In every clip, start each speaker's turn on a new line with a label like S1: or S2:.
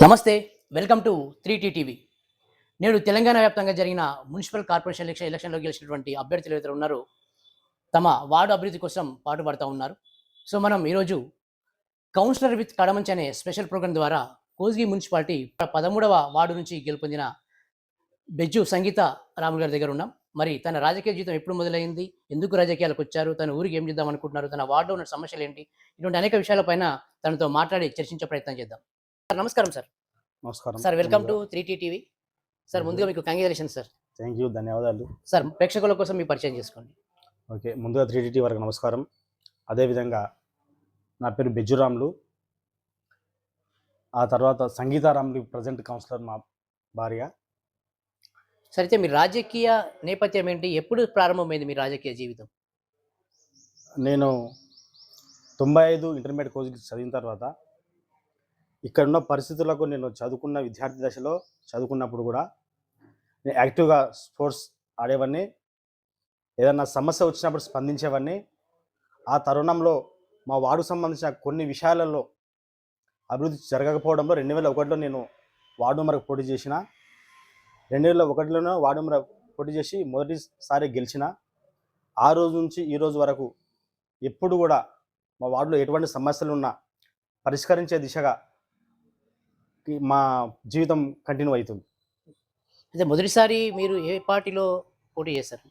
S1: నమస్తే, welcome to 3T TV. నేడు తెలంగాణ వ్యాప్తంగా జరిగిన మున్సిపల్ కార్పొరేషన్ ఎలక్షన్లో గెలిచినటువంటి అభ్యర్థులు ఎవరైతే ఉన్నారో తమ వార్డు అభివృద్ధి కోసం పాటుపడుతూ ఉన్నారు. సో మనం ఈరోజు కౌన్సిలర్ విత్ కడమంచి అనే స్పెషల్ ప్రోగ్రాం ద్వారా కోస్గి మున్సిపాలిటీ 13వ వార్డు నుంచి గెలుపొందిన బెజ్జు సంగీత రాములు గారి దగ్గర ఉన్నాం. మరి తన రాజకీయ జీవితం ఎప్పుడు మొదలైంది, ఎందుకు రాజకీయాలకు వచ్చారు, తన ఊరికి ఏం చేద్దాం అనుకుంటున్నారు, తన వార్డులో ఉన్న సమస్యలు ఏంటి, ఇటువంటి అనేక విషయాలపైన తనతో మాట్లాడి చర్చించే ప్రయత్నం చేద్దాం. సార్ నమస్కారం. సార్
S2: నమస్కారం
S1: sir, welcome to 3T TV. Sir ముందుగా మీకు కంగ్రాచులేషన్స్ సార్.
S2: థ్యాంక్ యూ, ధన్యవాదాలు
S1: సార్ ప్రేక్షకుల కోసం మీ పరిచయం చేసుకోండి.
S2: ఓకే, ముందుగా 3T వరకు నమస్కారం. అదేవిధంగా నా పేరు బెజ్జురాములు, ఆ తర్వాత సంగీతారాములు ప్రజెంట్ కౌన్సిలర్ మా భార్య.
S1: సార్ అయితే మీ రాజకీయ నేపథ్యం ఏంటి, ఎప్పుడు ప్రారంభమైంది మీ రాజకీయ జీవితం?
S2: నేను 95 ఇంటర్మీడియట్ కోర్సుకి చదివిన తర్వాత ఇక్కడున్న పరిస్థితులకు నేను చదువుకున్న విద్యార్థి దశలో చదువుకున్నప్పుడు కూడా నేను యాక్టివ్గా స్పోర్ట్స్ ఆడేవాడిని, ఏదన్నా సమస్య వచ్చినప్పుడు స్పందించేవాడిని. ఆ తరుణంలో మా వార్డుకు సంబంధించిన కొన్ని విషయాలలో అభివృద్ధి జరగకపోవడంలో 2001లో నేను వార్డు మెంబర్కి పోటీ చేసిన. 2001లోనే వార్డు మెంబర్ పోటీ చేసి మొదటిసారి గెలిచిన. ఆ రోజు నుంచి ఈ రోజు వరకు ఎప్పుడు కూడా మా వార్డులో ఎటువంటి సమస్యలు ఉన్నా పరిష్కరించే దిశగా మా జీవితం కంటిన్యూ అవుతుంది.
S1: అయితే మొదటిసారి మీరు ఏ పార్టీలో పోటీ చేశారు?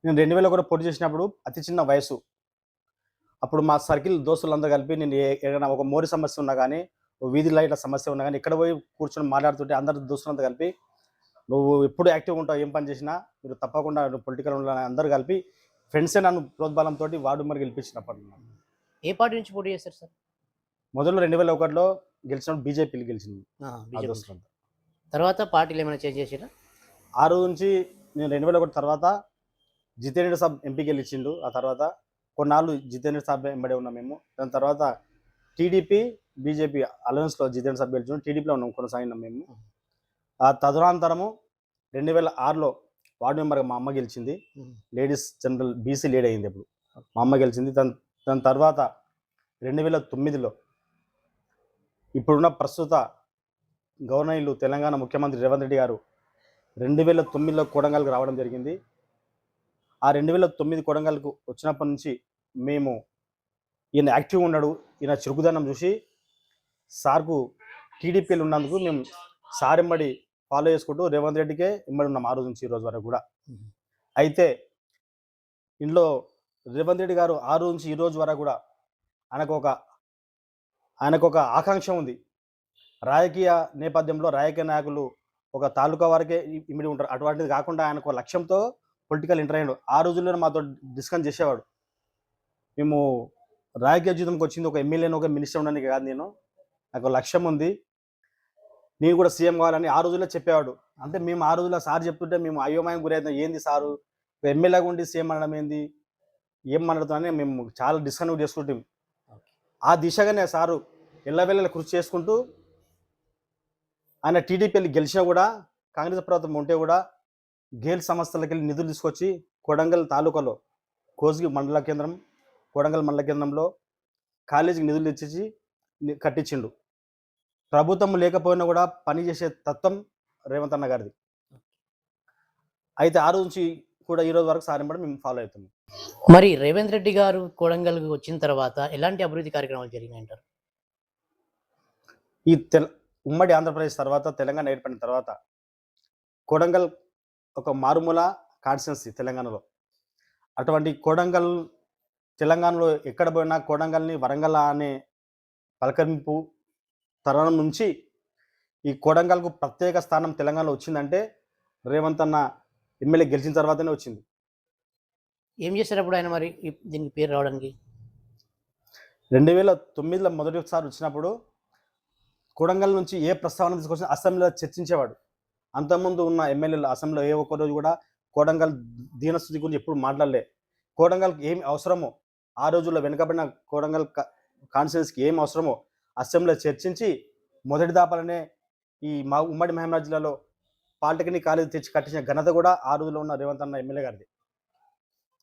S2: నేను 2001 పోటీ చేసినప్పుడు అతి చిన్న వయసు. అప్పుడు మా సర్కిల్ దోస్తులందరూ కలిపి నేను ఏదైనా ఒక మోరి సమస్య ఉన్నా కానీ, వీధి లైట్ల సమస్య ఉన్నా కానీ, ఇక్కడ పోయి కూర్చొని మాట్లాడుతుంటే అందరు దోస్తులంతా కలిపి, నువ్వు ఎప్పుడు యాక్టివ్గా ఉంటావు, ఏం పని చేసినా మీరు తప్పకుండా పొలిటికల్ ఉండాలని అందరూ కలిపి ఫ్రెండ్సే నన్ను ప్రోద్బలంతో వార్డు మెంబర్ గెలిపించినప్పుడు.
S1: ఏ పార్టీ నుంచి పోటీ చేశారు సార్?
S2: మొదలు 2001లో గెలిచినప్పుడు బీజేపీలు గెలిచింది.
S1: తర్వాత పార్టీలు ఏమైనా చేంజ్ చేసిరా?
S2: ఆ రోజు నుంచి నేను 2001 తర్వాత జితేంద్ర సాబ్ ఎంపీ గెలిచిండు. ఆ తర్వాత కొన్నాళ్ళు జితేంద్ర సాబ్ ఎంబడే ఉన్నాం మేము. దాని తర్వాత టీడీపీ బీజేపీ అలయన్స్లో జితేంద్ర సాబ్ గెలిచిన, టీడీపీలో ఉన్నాం, కొనసాగినాం మేము. ఆ తదనంతరము 2006లో వార్డు మెంబర్గా మా అమ్మ గెలిచింది. లేడీస్ జనరల్ బీసీ లీడ్ అయింది అప్పుడు మా అమ్మ గెలిచింది. దాని తర్వాత 2009లో ఇప్పుడున్న ప్రస్తుత గవర్నర్లు తెలంగాణ ముఖ్యమంత్రి రేవంత్ రెడ్డి గారు 2009లో కొడంగల్కి రావడం జరిగింది. ఆ 2009 కొడంగల్కు వచ్చినప్పటి నుంచి మేము ఈయన యాక్టివ్గా ఉన్నాడు, ఈయన చురుకుదనం చూసి సార్కు టీడీపీలు ఉన్నందుకు మేము సార్ ఎంబడి ఫాలో చేసుకుంటూ రేవంత్ రెడ్డికే ఎంబడి ఉన్నాం ఆ రోజు నుంచి ఈ రోజు వరకు కూడా. అయితే ఇంట్లో రేవంత్ రెడ్డి గారు ఆ రోజు నుంచి ఈ రోజు వరకు కూడా ఆయనకు ఒక ఆకాంక్ష ఉంది. రాజకీయ నేపథ్యంలో రాజకీయ నాయకులు ఒక తాలూకా వరకే ఇమిడి ఉంటారు, అటువంటిది కాకుండా ఆయనకు లక్ష్యంతో పొలిటికల్ ఎంటర్ అయ్యాడు. ఆ రోజుల్లోనే మాతో డిస్కస్ చేసేవాడు. మేము రాజకీయ జీవితంకి వచ్చింది ఒక ఎమ్మెల్యేని ఒక మినిస్టర్ ఉండడానికి కాదు, నాకు లక్ష్యం ఉంది, నేను కూడా సీఎం కావాలని ఆ రోజుల్లో చెప్పేవాడు. అంటే మేము ఆ రోజుల్లో సార్ చెప్తుంటే మేము అయోమయం గురవుతాం, ఏంది సారు ఎమ్మెల్యేగా ఉండి సీఎం అనడం ఏంది, ఏం మాట్లాడుతామని మేము చాలా డిస్కస్ చేసుకుంటాం. ఆ దిశగానే సారు ఎల్లవెల్లల కృషి చేసుకుంటూ ఆయన టీడీపీలు గెలిచినా కూడా, కాంగ్రెస్ ప్రభుత్వం ఉంటే కూడా గేల్ సంస్థలకి వెళ్ళి నిధులు తీసుకొచ్చి కొడంగల్ తాలూకాలో కోస్గి మండల కేంద్రం, కొడంగల్ మండల కేంద్రంలో కాలేజీకి నిధులు తెచ్చి కట్టించిండు. ప్రభుత్వం లేకపోయినా కూడా పనిచేసే తత్వం రేవంత్ అన్న గారిది. అయితే ఆ రోజు నుంచి కూడా ఈ రోజు వరకు సారింపడి మేము ఫాలో అవుతున్నాం.
S1: మరి రేవంత్ రెడ్డి గారు కొడంగల్కి వచ్చిన తర్వాత ఎలాంటి అభివృద్ధి కార్యక్రమాలు జరిగినాయంటారు?
S2: ఈ ఉమ్మడి ఆంధ్రప్రదేశ్ తర్వాత తెలంగాణ ఏర్పడిన తర్వాత కొడంగల్ ఒక మారుమూల కాన్స్టిట్యున్సీ తెలంగాణలో. అటువంటి కొడంగల్ తెలంగాణలో ఎక్కడ పోయినా కొడంగల్ని వరంగల్ అనే పలకరింపు తరుణం నుంచి ఈ కొడంగల్కు ప్రత్యేక స్థానం తెలంగాణలో వచ్చిందంటే రేవంత్ అన్న ఎమ్మెల్యే గెలిచిన తర్వాతనే వచ్చింది.
S1: ఏం చేసేటప్పుడు ఆయన మరి దీనికి పేరు రావడానికి?
S2: 2009లో మొదటిసారి వచ్చినప్పుడు కొడంగల్ నుంచి ఏ ప్రస్తావన తీసుకొచ్చిన అసెంబ్లీలో చర్చించేవాడు. అంతకుముందు ఉన్న ఎమ్మెల్యేలు అసెంబ్లీలో ఏ ఒక్క రోజు కూడా కొడంగల్ దీనస్థితి గురించి ఎప్పుడు మాట్లాడలే. కొడంగల్కి ఏమి అవసరమో, ఆ రోజుల్లో వెనుకబడిన కొడంగల్ కాన్స్టిట్యున్సీకి ఏం అవసరమో అసెంబ్లీలో చర్చించి మొదటి దాపాలనే ఈ ఉమ్మడి మహబూబాబాద్ జిల్లాలో పాలిటెక్నిక్ కాలేజీ తెచ్చి కట్టించిన ఘనత కూడా ఆ రోజుల్లో ఉన్న రేవంత్ అన్న ఎమ్మెల్యే గారిది.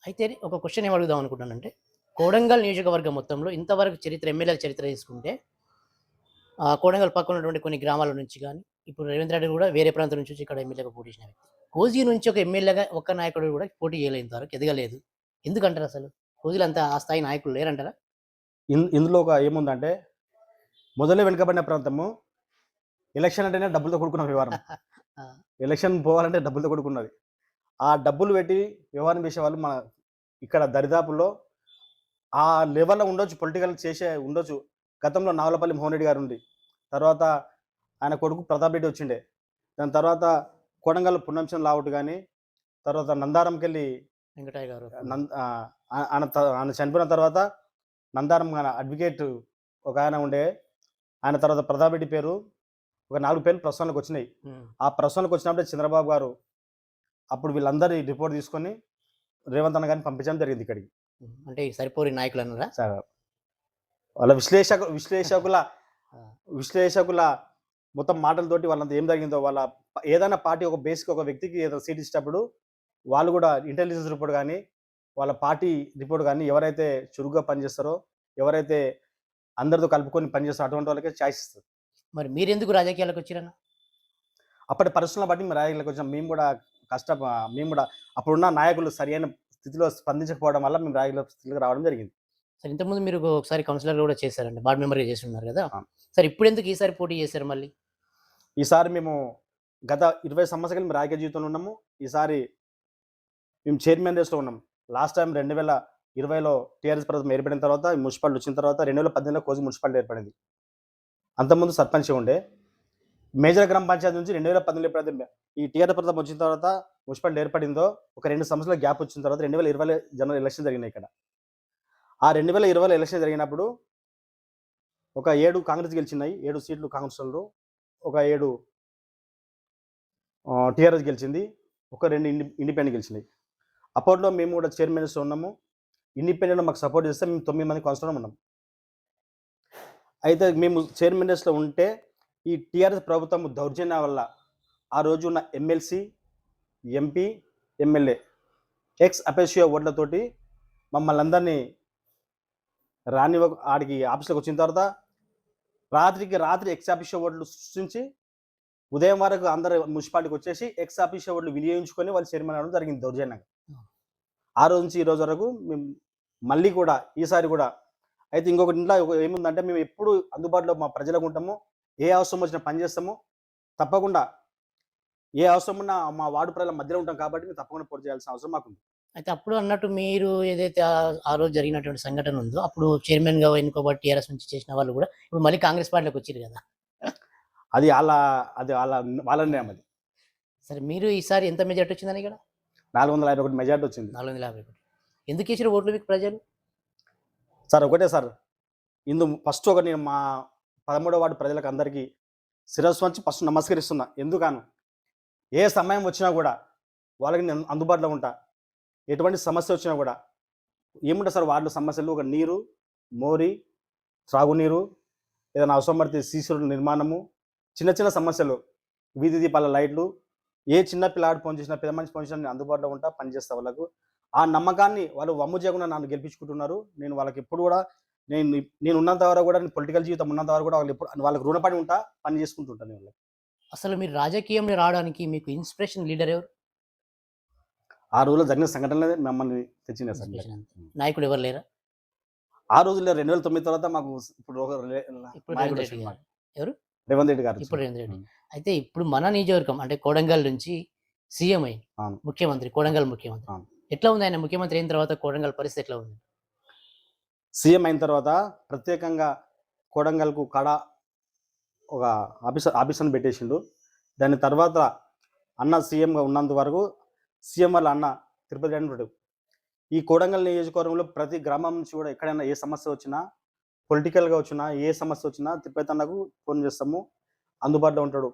S1: అయితే ఒక క్వశ్చన్ ఏం అడుగుదాం అనుకుంటానంటే, కొడంగల్ నియోజకవర్గం మొత్తంలో ఇంతవరకు చరిత్ర ఎమ్మెల్యేల చరిత్ర తీసుకుంటే కొడంగల్ పక్కన ఉన్నటువంటి కొన్ని గ్రామాల నుంచి గాని, ఇప్పుడు రేవంత్ రెడ్డి కూడా వేరే ప్రాంతం నుంచి వచ్చి ఇక్కడ ఎమ్మెల్యేగా పోటీ చేసిన వ్యక్తి. కోజీ నుంచి ఒక ఎమ్మెల్యేగా ఒక్క నాయకుడు కూడా పోటీ చేయలేదు ఇంతవరకు ఎదగలేదు. ఎందుకంటారు అసలు? కోజీలో అంత ఆ స్థాయి నాయకులు లేరంటారా?
S2: ఇందులో ఒక ఏముందంటే మొదలే వెనుకబడిన ప్రాంతము. ఎలక్షన్ అంటేనే డబ్బులతో కూడుకున్న వ్యవహారం.
S1: ఆ!
S2: ఎలక్షన్ పోవాలంటే డబ్బులతో కూడుకున్నది. ఆ డబ్బులు పెట్టి వ్యవహారం చేసేవాళ్ళు మన ఇక్కడ దరిదాపుల్లో ఆ లెవెల్‌లో ఉండొచ్చు. పొలిటికల్ చేసే ఉండొచ్చు. గతంలో నాగులపల్లి మోహన్ రెడ్డి గారుండి. తర్వాత ఆయన కొడుకు ప్రతాప్ రెడ్డి వచ్చిండే. దాని తర్వాత కొడంగల్ పున్నంచెం లావుట్ గాని, తర్వాత నందారంకెళ్ళి
S1: వెంకటయ్య గారు.
S2: ఆయన చనిపోయిన తర్వాత నందారం మన అడ్వకేట్ ఒకాయన ఉండే. ఆయన తర్వాత ప్రతాప్ రెడ్డి పేరు ఒక 4 పేర్లు ప్రస్తుతానికొచ్చినాయి.
S1: హ్మ్.
S2: ఆ ప్రస్తుతానికొచ్చినప్పుడే చంద్రబాబు గారు అప్పుడు వీళ్ళందరి రిపోర్ట్ తీసుకొని రేవంత్ అన్న గారిని పంపించడం జరిగింది ఇక్కడికి.
S1: అంటే ఈ సరిపోని నాయకులన్నారా?
S2: వాళ్ళ విశ్లేషకుల
S1: ఆ!
S2: విశ్లేషకుల మొత్తం మాటలతోటి వాళ్ళంతా ఏం జరిగిందో ఏదైనా పార్టీ ఒక బేసిక్ ఒక వ్యక్తికి ఏదైనా సీట్ ఇచ్చేటప్పుడు వాళ్ళు కూడా ఇంటెలిజెన్స్ రిపోర్ట్ గాని, వాళ్ళ పార్టీ రిపోర్ట్ గాని ఎవరైతే చురుగ్గా పనిచేస్తారో, ఎవరైతే అందరితో కలుపుకొని పనిచేస్తారో అటువంటి వాళ్ళకే ఛాయిస్ ఇస్తారు.
S1: మరి మీరెందుకు రాజకీయాలకొచ్చిరన్న?
S2: అప్పటి పరిస్థితులను బట్టి మేము రాజకీయాల్లోకి వచ్చాం. మేము కూడా అప్పుడున్న నాయకులు సరియైన స్థితిలో స్పందించకపోవడం వల్ల మేము రాజకీయ స్థితిలోకి రావడం జరిగింది.
S1: సరే ఇంతకుముందు మీరు ఒకసారి కౌన్సిలర్‌గా కూడా చేశారండి. వార్డ్ మెంబర్‌గా చేసున్నారు గదా!
S2: ఆ!
S1: సరే ఇప్పుడెందుకు ఈసారి పోటీ చేశారు మళ్ళీ?
S2: ఈసారి మేము గత 20 సంవత్సరాలు మేము రాజకీయ జీవితంలో ఉన్నాము. ఈసారి మేము చైర్మన్ రేస్‌లో ఉన్నాం. లాస్ట్ టైమ్ 2020లో టీఆర్ఎస్ ప్రభుత్వం ఏర్పడిన తర్వాత మున్సిపాలిటీ వచ్చిన తర్వాత 2018లో కోసి మున్సిపాలిటీ ఏర్పడింది. అంతకుముందు సర్పంచ్‌గా ఉండే. మేజర్ గ్రామ పంచాయతీ నుంచి 2018లో ఎప్పుడైతే ఈ టీఆర్ఎస్ ప్రభుత్వం వచ్చిన తర్వాత మున్సిపాలిటీ ఏర్పడిందో ఒక 2 సంవత్సరాల గ్యాప్ వచ్చిన తర్వాత 2020లో జనరల్ ఎలక్షన్ జరిగినాయి ఇక్కడ. ఆ 2020లో ఎలక్షన్ జరిగినప్పుడు ఒక 7 కాంగ్రెస్ గెలిచినాయి. 7 సీట్లు కాంగ్రెసోళ్ళు. ఒక 7 టీఆర్ఎస్ గెలిచింది. ఒక 2 ఇండిపెండెంట్ గెలిచినాయి. అప్పట్లో మేము కూడా చైర్మన్స్‌లో ఉన్నాము. ఇండిపెండెంట్‌లో మాకు సపోర్ట్ చేస్తే మేము 9 మంది కౌన్సిలర్‌లో ఉన్నాం. అయితే మేము చైర్మన్స్‌లో ఉంటే ఈ టీఆర్ఎస్ ప్రభుత్వం దౌర్జన్యం వల్ల ఆ రోజు ఉన్న MLC, MP, MLA ex officio ఓట్లతోటి మమ్మల్ని అందరినీ ఆడికి ఆఫీస్‌లోకి వచ్చిన తర్వాత రాత్రికి రాత్రి ఎక్స్ అఫిషియో ఓట్లు సృష్టించి ఉదయం వరకు అందరూ మున్సిపాలిటీకి వచ్చేసి ఎక్స్ అఫిషియో ఓట్లు వినియోగించుకొని వాళ్ళు చైర్మన్ అవ్వడం జరిగింది దౌర్జన్యంగా. ఆ రోజు నుంచి ఈ రోజు వరకు మేము మళ్ళీ కూడా ఈసారి కూడా అయితే ఇంకొకటి ఇంట్లో ఏముందంటే మేము ఎప్పుడు అందుబాటులో మా ప్రజలకు ఉంటాము. ఏ అవసరం వచ్చినా పని చేస్తాము. తప్పకుండా ఏ అవసరం ఉన్నా మా వార్డు ప్రజల మధ్యలో ఉంటాం కాబట్టి మేము తప్పకుండా పోటీ చేయాల్సిన అవసరం మాకుంది.
S1: అయితే అప్పుడు అన్నట్టు మీరు ఏదైతే ఆ రోజు జరిగినటువంటి సంఘటన ఉందో, అప్పుడు చైర్మన్‌గా ఎన్నుకోబడి టీఆర్ఎస్ నుంచి చేసిన వాళ్ళు గూడా ఇప్పుడు మళ్ళీ కాంగ్రెస్ పార్టీలోకి వచ్చిర్రు గదా!
S2: అది వాళ్ళ నిర్ణయం అది.
S1: సరే మీరు ఈసారి ఎంత మెజారిటీ వచ్చిందని ఇక్కడ?
S2: 451 మెజారిటీ వచ్చింది.
S1: 451. ఎందుకేసిర్రు ఓట్లు మీకు ప్రజలు?
S2: సార్ ఒకటే సార్. ఫస్ట్ ఒకటి నేను మా 13వ వార్డు ప్రజలకు అందరికీ శిరస్సు వంచి ఫస్ట్ నమస్కరిస్తున్నా. ఎందుకను ఏ సమయం వచ్చినా కూడా వాళ్ళకి నేను అందుబాటులో ఉంటా. ఎటువంటి సమస్య వచ్చినా కూడా ఏముంటాయి సార్ వార్డులో సమస్యలు ఒక నీరు, మోరి, త్రాగునీరు, ఏదైనా అవసరం పడితే సీసీ రోడ్ల నిర్మాణము, చిన్న చిన్న సమస్యలు, వీధి దీపాల లైట్లు, ఏ చిన్న పిల్లాడు ఫోన్ చేసినా పెద్ద మనిషి ఫోన్ చేసినా నేను అందుబాటులో ఉంటా, పనిచేస్తా వాళ్ళకు. ఆ నమ్మకాన్ని వాళ్ళు వమ్ము చేయకుండా నన్ను గెలిపించుకుంటున్నారు. నేను వాళ్ళకి ఎప్పుడు కూడా నేను ఉన్నంత వరకు కూడా పొలిటికల్ జీవితం ఉన్నంత వరకు కూడా వాళ్ళకి రుణపడి ఉంటా, పని చేసుకుంటుంటాను నేను వాళ్ళకి.
S1: అసలు మీరు రాజకీయంలో రావడానికి మీకు ఇన్‌స్పిరేషన్ లీడర్ ఎవరు?
S2: ఆ రోజుల్లో జరిగిన సంఘటనలే మమ్మల్ని తెచ్చినాయి సార్.
S1: ఇన్‌స్పిరేషన్ అంతే. నాయకుడు ఎవరు లేరా?
S2: ఆ రోజుల్లో 2009 తర్వాత మాకు ఇప్పుడు
S1: ఇప్పుడు
S2: నాయకుడు
S1: రేవంత్ రెడ్డి
S2: వచ్చిండు
S1: గారు.
S2: మాకు.
S1: ఎవరు?
S2: రేవంత్ రెడ్డి గారు
S1: ఇప్పుడు
S2: వచ్చిండు.
S1: రేవంత్ రెడ్డి. అయితే ఇప్పుడు మన నియోజకవర్గం అంటే కొడంగల్ నుంచి సీఎం అయింది.
S2: అవును.
S1: ముఖ్యమంత్రి, కొడంగల్ ముఖ్యమంత్రి.
S2: అవును.
S1: ఎట్లా ఉంది ఆయన ముఖ్యమంత్రి అయిన తర్వాత కొడంగల్ పరిస్థితి ఎట్లా ఉంది?
S2: సీఎం అయిన తర్వాత ప్రత్యేకంగా కొడంగల్‌కు ఒక ఆఫీసర్‌ని పెట్టేసిండు. దాని తర్వాత అన్న సీఎంగా ఉన్నంత వరకు సీఎం వాళ్ళ అన్న తిరుపతి రెడ్డి ఉంటాడు. ఈ కొడంగల్ నియోజకవర్గంలో ప్రతి గ్రామం నుంచి కూడా ఎక్కడైనా ఏ సమస్య వచ్చినా, పొలిటికల్‌గా వచ్చినా, ఏ సమస్య వచ్చినా తిరుపతి అన్నకు ఫోన్ చేస్తాము. అందుబాటులో ఉంటాడు.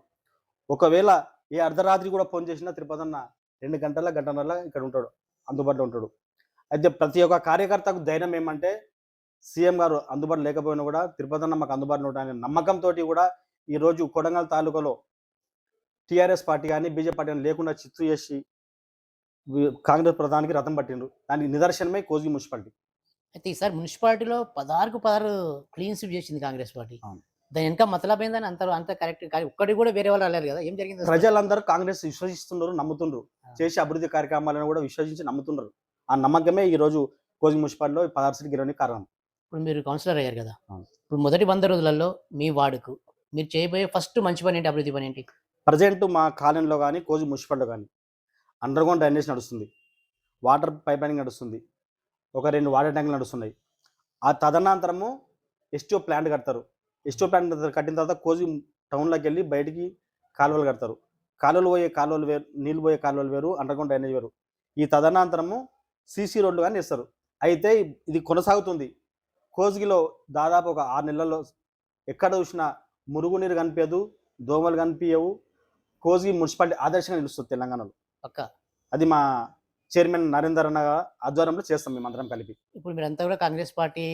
S2: ఒకవేళ ఏ అర్ధరాత్రి కూడా ఫోన్ చేసినా తిరుపతి అన్న 2 గంటల, గంటన్నర ఇక్కడ ఉంటాడు. అందుబాటులో ఉంటాడు. అయితే ప్రతి ఒక్క కార్యకర్తకు ధైర్యం ఏమంటే సీఎం గారు అందుబాటులో లేకపోయినా కూడా తిరుపతి అన్న మాకు అందుబాటులో ఉంటాడనే నమ్మకంతోటి కూడా ఈరోజు కొడంగల్ తాలూకాలో టీఆర్ఎస్ పార్టీ గాని, బీజేపీ పార్టీ గాని లేకుండా చిత్తు చేసి కాంగ్రెస్ ప్రధానికి రథం పట్టిండ్రు. దానికి నిదర్శనమే కోసి మున్సిపాలిటీ.
S1: అయితే ఈసారి మున్సిపాలిటీలో 16కు 16 క్లీన్ స్వీప్ చేసింది కాంగ్రెస్ పార్టీ.
S2: అవును.
S1: దాని వెనక మతలబైందని అంత కరెక్ట్ కానీ ఒక్కటి కూడా వేరే వాళ్ళు రాలేరు కదా, ఏం జరిగింది అసలు?
S2: ప్రజలందరూ కాంగ్రెస్ విశ్వసిస్తున్నారు, నమ్ముతుండ్రు. చేసే అభివృద్ధి కార్యక్రమాలను కూడా విశ్వసించి నమ్ముతున్నారు. ఆ నమ్మకమే ఈ రోజు కోజింగ్ మున్సిపాలిటీలో 16 సీట్లు గెలవడానికి కారణం.
S1: ఇప్పుడు మీరు కౌన్సిలర్ అయ్యారు కదా,
S2: అవును.
S1: ఇప్పుడు మొదటి 100 రోజులలో మీ వార్డుకు మీరు చేయబోయే ఫస్ట్ మంచి పని ఏంటి, అభివృద్ధి పని ఏంటి?
S2: ప్రజెంట్ మా కాలనీలో కానీ కోజింగ్ మున్సిపాలిటీలో కానీ అండర్ గ్రౌండ్ డ్రైనేజ్ నడుస్తుంది, వాటర్ పైప్ లైనింగ్ నడుస్తుంది, ఒక 2 వాటర్ ట్యాంకులు నడుస్తున్నాయి. ఆ తదనంతరము ఎస్టీఓ ప్లాంట్ కడతారు. ఎస్టీఓ ప్లాంట్ కట్టిన తర్వాత కోజింగ్ టౌన్లోకి వెళ్ళి బయటికి కాలువలు కడతారు. కాలువలు వేరు, నీళ్ళు పోయే కాలువలు వేరు, అండర్ గ్రౌండ్ డ్రైనేజ్ వేరు. ఈ తదనంతరము సీసీ రోడ్లు కానీ వేస్తారు. అయితే ఇది కొనసాగుతుంది. కోజిగిలో దాదాపు ఒక 6 నెలల్లో ఎక్కడ చూసినా మురుగునీరు కనిపించదు, దోమలు కనిపించవు. కోజిగి మున్సిపాలిటీ ఆదర్శంగా నిలుస్తుంది తెలంగాణలో.
S1: పక్క
S2: అది మా చైర్మన్ నరేందర్ అన్న ఆధ్వర్యంలో చేస్తాం మేమందరం కలిపి.
S1: ఇప్పుడు మీరంతా కూడా కాంగ్రెస్ పార్టీ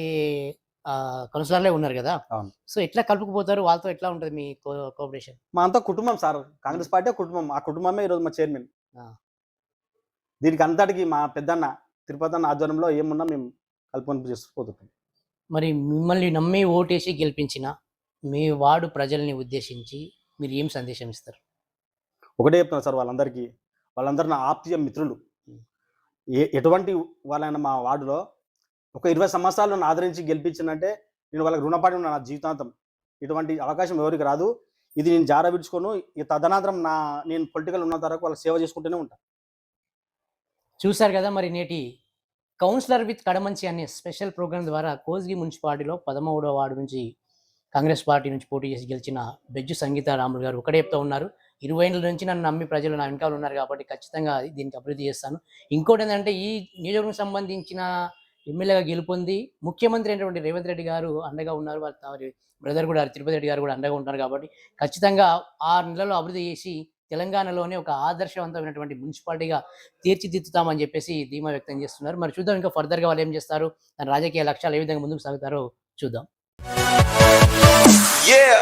S1: కౌన్సిలర్లే ఉన్నారు కదా,
S2: అవును.
S1: సో ఎట్లా కలుపుకుపోతారు, వాళ్ళతో ఎట్లా ఉంటుంది మీ కోఆపరేషన్?
S2: మా అంతా కుటుంబం సార్, కాంగ్రెస్ పార్టీ కుటుంబం. ఆ కుటుంబమే ఈరోజు మా చైర్మన్.
S1: ఆ.
S2: దీనికి అంతటికి మా పెద్దన్న తిరుపతి అన్న ఆధ్వర్యంలో ఏమున్నా మేము కలుపుకొని చేసుకుపోతుంటాం.
S1: మరి మిమ్మల్ని నమ్మి ఓటేసి గెలిపించిన మీ వార్డు ప్రజల్ని ఉద్దేశించి మీరు ఏం సందేశం ఇస్తారు?
S2: ఒకటే చెప్తున్నారు సార్, వాళ్ళందరూ నా ఆప్తీయ మిత్రులు. ఎటువంటి వాళ్ళైనా మా వార్డులో ఒక 20 సంవత్సరాలు నన్ను ఆదరించి గెలిపించిందంటే నేను వాళ్ళకి రుణపడి ఉన్నాను నా జీవితాంతం. ఇటువంటి అవకాశం ఎవరికి రాదు. ఇది నేను జార విడుచుకోను. ఈ తదనంతరం నేను పొలిటికల్ ఉన్న వరకు వాళ్ళకి సేవ చేసుకుంటూనే ఉంటాను.
S1: చూశారు కదా, మరి నేటి కౌన్సిలర్ విత్ కడమంచి అనే స్పెషల్ ప్రోగ్రాం ద్వారా కోజిగి మున్సిపాలిటీలో 13వ వార్డు నుంచి కాంగ్రెస్ పార్టీ నుంచి పోటీ చేసి గెలిచిన బెజ్జు సంగీత రాములు గారు ఒకటే చెప్తూ ఉన్నారు, 20 ఏళ్ళ నుంచి నన్ను నమ్మి ప్రజలు నా వెనకాల ఉన్నారు కాబట్టి ఖచ్చితంగా దీనికి అభివృద్ధి చేస్తాను. ఇంకోటి ఏంటంటే ఈ నియోజకవర్గం సంబంధించిన ఎమ్మెల్యేగా గెలుపొంది ముఖ్యమంత్రి అయినటువంటి రేవంత్ రెడ్డి గారు అండగా ఉన్నారు, వారి బ్రదర్ కూడా తిరుపతి రెడ్డి గారు కూడా అండగా ఉంటారు కాబట్టి ఖచ్చితంగా 6 నెలల్లో అభివృద్ధి చేసి తెలంగాణలోనే ఒక ఆదర్శవంతమైనటువంటి మున్సిపాలిటీగా తీర్చిదిద్దుతామని చెప్పేసి ధీమా వ్యక్తం చేస్తున్నారు. మరి చూద్దాం ఇంకా ఫర్దర్గా వాళ్ళు ఏం చేస్తారు, తన రాజకీయ లక్ష్యాలు ఏ విధంగా ముందుకు సాగుతారో చూద్దాం.
S3: Yeah.